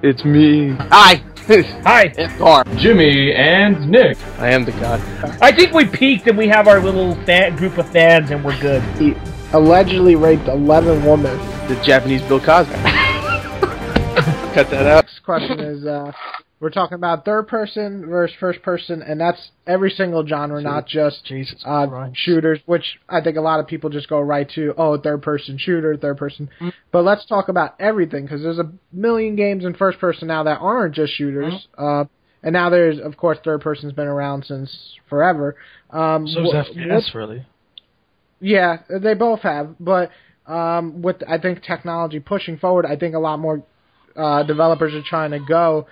It's me. Hi. Hi. It's Gar. Jimmy and Nick. I am the god. I think we peaked and we have our little group of fans and we're good. He allegedly raped 11 women. The Japanese Bill Cosby. Cut that out. Next question is, we're talking about third person versus first person, and that's every single genre, not just shooters, which I think a lot of people just go right to, third person shooter, third person. Mm-hmm. But let's talk about everything, because there's a million games in first person now that aren't just shooters. Mm-hmm. And now there's, of course, third person's been around since forever. So's FPS, really. Yeah, they both have, but with, I think, technology pushing forward, I think a lot more developers are trying to go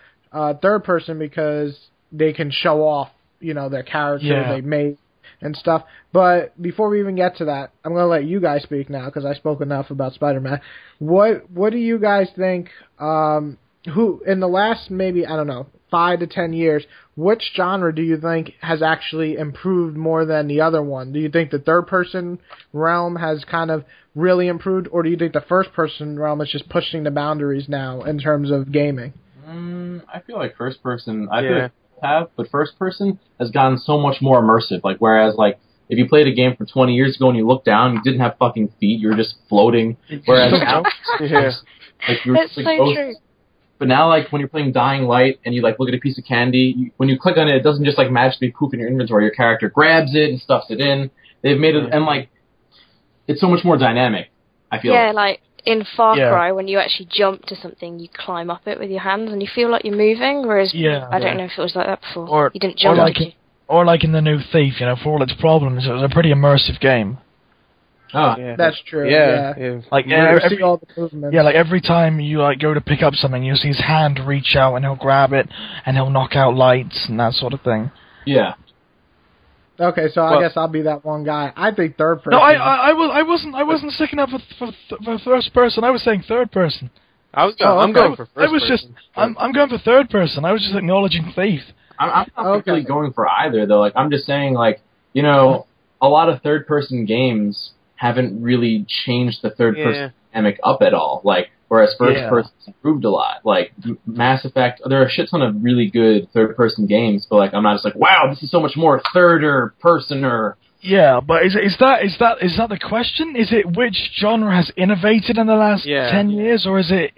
third person because they can show off, their character they made and stuff. But before we even get to that, I'm going to let you guys speak now because I spoke enough about Spider-Man. What do you guys think, who in the last maybe, 5 to 10 years, which genre do you think has actually improved more than the other one? Do you think the third-person realm has kind of really improved, or do you think the first-person realm is just pushing the boundaries now in terms of gaming? I feel like first-person, but first-person has gotten so much more immersive. Like, whereas, if you played a game from 20 years ago and you looked down, you didn't have fucking feet, you were just floating. Whereas now, That's so true. But now, when you're playing Dying Light and you, look at a piece of candy, when you click on it, it doesn't just, magically poof in your inventory. Your character grabs it and stuffs it in. They've made it, and, it's so much more dynamic, I feel. Yeah, in Far Cry, when you actually jump to something, you climb up it with your hands and you feel like you're moving, whereas I don't know if it was like that before. Or, you didn't jump, or in the new Thief, for all its problems, it was a pretty immersive game. Oh, yeah. That's true. Yeah. Every time you go to pick up something, you see his hand reach out and he'll grab it and he'll knock out lights and that sort of thing. Yeah. Okay, so I guess I'll be that one guy. I think third person. No, I wasn't sticking up for first person. I was saying third person. I'm going for first person. I'm going for third person. I was just acknowledging Thief. I'm not really going for either though. I'm just saying a lot of third person games haven't really changed the third-person dynamic up at all. Whereas first-person's improved a lot. Mass Effect, there are a shit ton of really good third-person games, but I'm not just wow, this is so much more third-person-er. Yeah, but is that the question? Is it which genre has innovated in the last 10 years, or is it?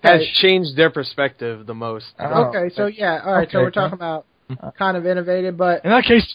Has changed their perspective the most? Okay, so all right, so we're talking about kind of innovative, but in that case,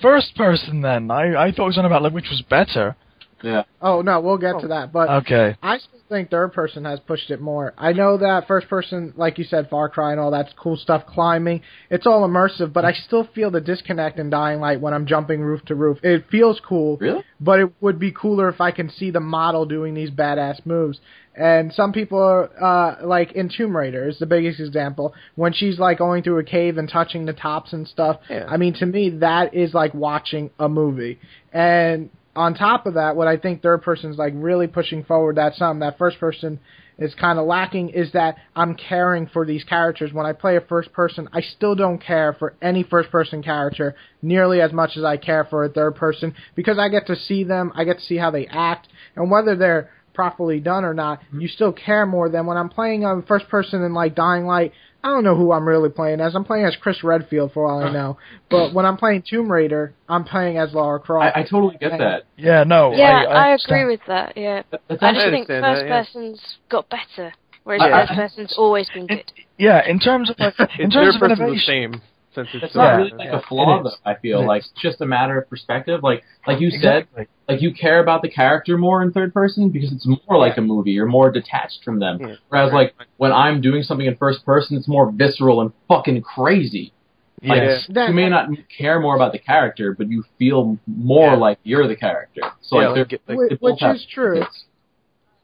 first person. Then I thought it was on about which was better. Yeah. Oh, no, we'll get to that. But okay. I still think third person has pushed it more. I know that first person, like you said, Far Cry and all that's cool stuff, climbing, it's all immersive, but I still feel the disconnect in Dying Light when I'm jumping roof to roof. It feels cool, really? But it would be cooler if I can see the model doing these badass moves. And some people are, in Tomb Raider is the biggest example. When she's, going through a cave and touching the tops and stuff, I mean, to me, that is like watching a movie. And on top of that, what I think third person's really pushing forward that first person is kind of lacking is that I'm caring for these characters. When I play a first person, I still don't care for any first person character nearly as much as I care for a third person because I get to see them, I get to see how they act, and whether they're properly done or not, you still care more than when I'm playing on first person in Dying Light. I don't know who I'm really playing as. I'm playing as Chris Redfield for all I know. But when I'm playing Tomb Raider, I'm playing as Lara Croft. I totally get that. Yeah, no. Yeah, I agree with that, yeah. I just think first person's got better, whereas first person's always been good. In terms of innovation. The same. It's not really a flaw, though, I feel. It's just a matter of perspective. Like you said, you care about the character more in third person because it's more like a movie. You're more detached from them. Yeah. Whereas, when I'm doing something in first person, it's more visceral and fucking crazy. Yes. You may not care more about the character, but you feel more like you're the character. So, which is true.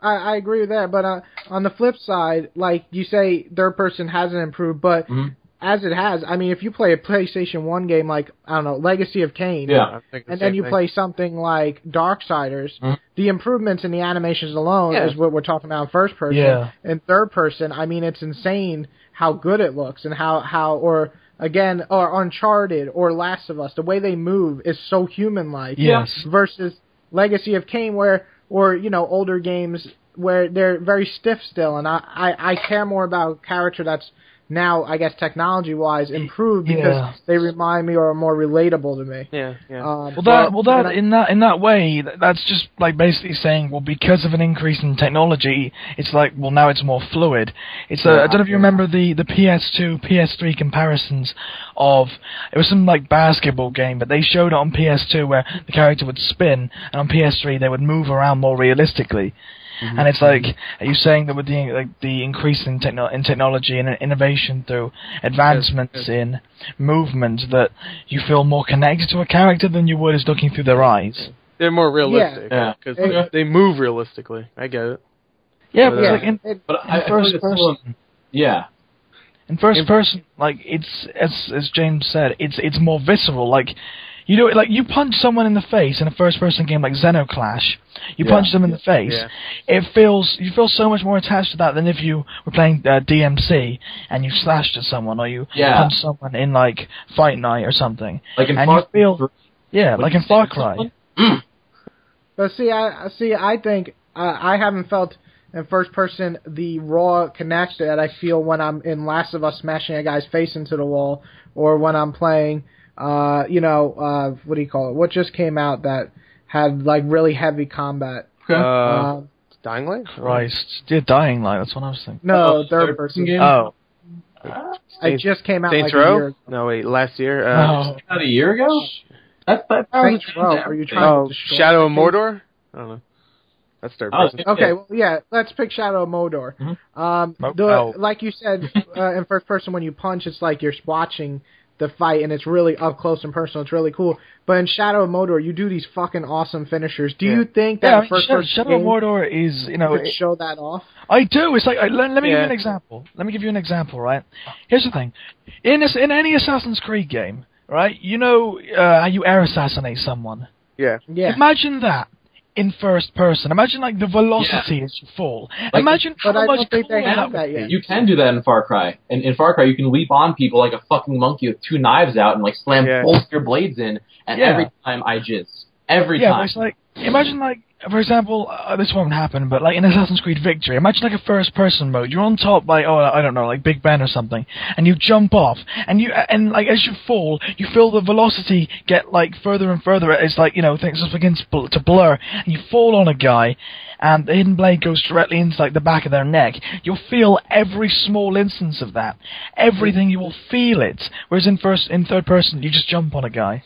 I agree with that, but on the flip side, you say third person hasn't improved, but... Mm-hmm. As it has, I mean, if you play a PlayStation 1 game Legacy of Kain, and then you play something like Darksiders, the improvements in the animations alone is what we're talking about in first person. Yeah. In third person, I mean, it's insane how good it looks and or Uncharted or Last of Us, the way they move is so human-like. Yes. Versus Legacy of Kain or older games where they're very stiff still, and I care more about a character that's now, I guess, technology-wise, improved because they remind me or are more relatable to me. Yeah. In that way, that's just like basically saying, well, because of an increase in technology, it's like, well, now it's more fluid. It's I don't know if you remember the PS2, PS3 comparisons of, it was some like basketball game, but they showed it on PS2 where the character would spin, and on PS3 they would move around more realistically. Mm-hmm. And it's like, are you saying that with the increase in technology and innovation through advancements in movement, that you feel more connected to a character than you would as looking through their eyes? They're more realistic. Yeah. Because they move realistically. I get it. Yeah, but like in first person. Yeah. In first person, like, it's, as James said, it's more visceral. Like, you know, like, you punch someone in the face in a first-person game like Xenoclash. You punch them in the face. Yeah. You feel so much more attached to that than if you were playing DMC and you slashed at someone or you punched someone in, like, Fight Night or something. Like in Far Cry. Like in Far Cry. But I think I haven't felt in first person the raw connect that I feel when I'm in Last of Us smashing a guy's face into the wall, or when I'm playing. What do you call it? What just came out that had like really heavy combat? Dying Light? Christ. Yeah, Dying Light, that's what I was thinking. No, third person game. Oh. It just came out Saints like Row? a year ago. No, wait, last year? Not a year ago? Saints Row, are you trying to destroy Shadow of Mordor? I don't know. That's third person. Okay, well, yeah, let's pick Shadow of Mordor. Mm-hmm. Like you said, in first person, when you punch, it's like you're watching the fight, and it's really up close and personal. It's really cool. But in Shadow of Mordor, you do these fucking awesome finishers. Do you think that Shadow of Mordor is, could show that off? I do. It's like, let me give you an example. Let me give you an example, right? Here's the thing. In any Assassin's Creed game, right, you know how you air assassinate someone? Yeah. Imagine that in first person. Imagine like the velocity as you fall. Like, imagine how much cooler that yet. You can do that in Far Cry. And in Far Cry, you can leap on people like a fucking monkey with two knives out and like slam both your blades in. And every time I jizz. Every time. Yeah, it's like, imagine like, for example, this won't happen, but like in Assassin's Creed Victory, imagine like a first-person mode. You're on top, like, I don't know, like Big Ben or something, and you jump off, and like as you fall, you feel the velocity get like further and further. It's like, you know, things just begin to blur, and you fall on a guy, and the hidden blade goes directly into like the back of their neck. You'll feel every small instance of that. Everything, you will feel it. Whereas in third person, you just jump on a guy.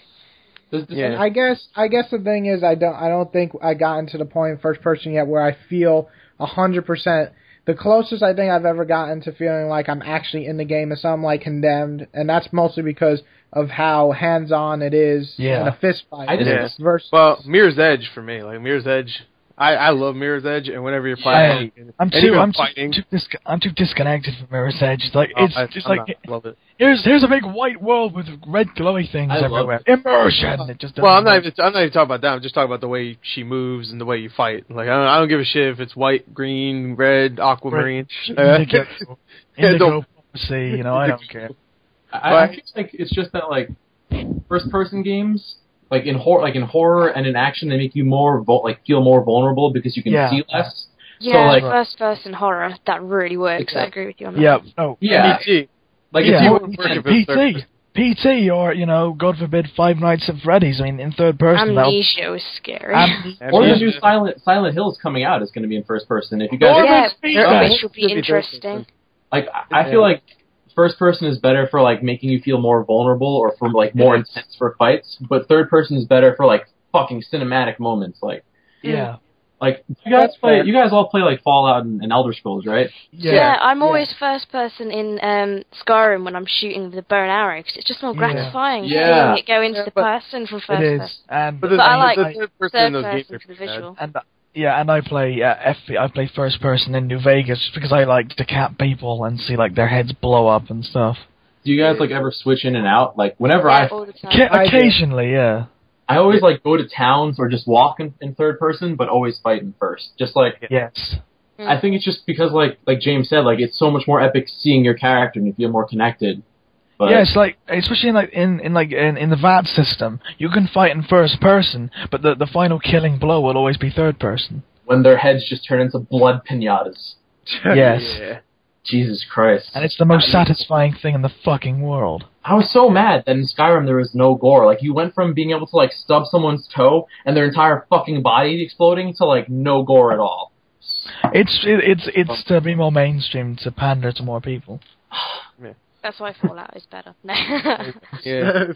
Yeah. I guess the thing is I don't think I gotten to the point in first person yet where I feel 100%. The closest I think I've ever gotten to feeling like I'm actually in the game is something like Condemned, and that's mostly because of how hands-on it is in a fist fight. Well, Mirror's Edge for me, like Mirror's Edge. I love Mirror's Edge, and whenever you're playing, I'm too disconnected from Mirror's Edge. It's like love it. Here's a big white world with red glowy things everywhere. Immersion. It just I'm not even talking about that. I'm just talking about the way she moves and the way you fight. Like I don't give a shit if it's white, green, red, aquamarine, indigo, sea. You know, I don't care. I feel like it's just that like first person games. Like in horror and in action, they make you feel more vulnerable because you can see less. Yeah, so, like, first-person horror that really works. Exactly. I agree with you on that. Yeah. Oh, yeah. PT. Like PT, or you know, God forbid, Five Nights at Freddy's. I mean, in third person. Amnesia was scary. Or the new Silent Hill is coming out. It's going to be in first person. If you guys, which will be interesting. Like I feel like first person is better for like making you feel more vulnerable or for like more intense for fights, but third person is better for like fucking cinematic moments. Like like you guys all play like Fallout and Elder Scrolls, right? Yeah, I'm always first person in Skyrim when I'm shooting with the bow and arrow because it's just more gratifying seeing it go into the person from first person. But I like third person for the visual. And I play first person in New Vegas because I like to decap people and see like their heads blow up and stuff. Do you guys like ever switch in and out? Like whenever all the time. Occasionally, I always like go to towns or just walk in third person, but always fight in first. Just like I think it's just because like James said, like it's so much more epic seeing your character and you feel more connected. But it's like, especially in the VATS system, you can fight in first person, but the final killing blow will always be third person. when their heads just turn into blood pinatas. Yes. Yeah. Jesus Christ. And it's the most satisfying thing in the fucking world. I was so mad that in Skyrim there was no gore. Like, you went from being able to, like, stub someone's toe and their entire fucking body exploding to, like, no gore at all. It's to be more mainstream, to pander to more people. That's why Fallout is better. Yeah.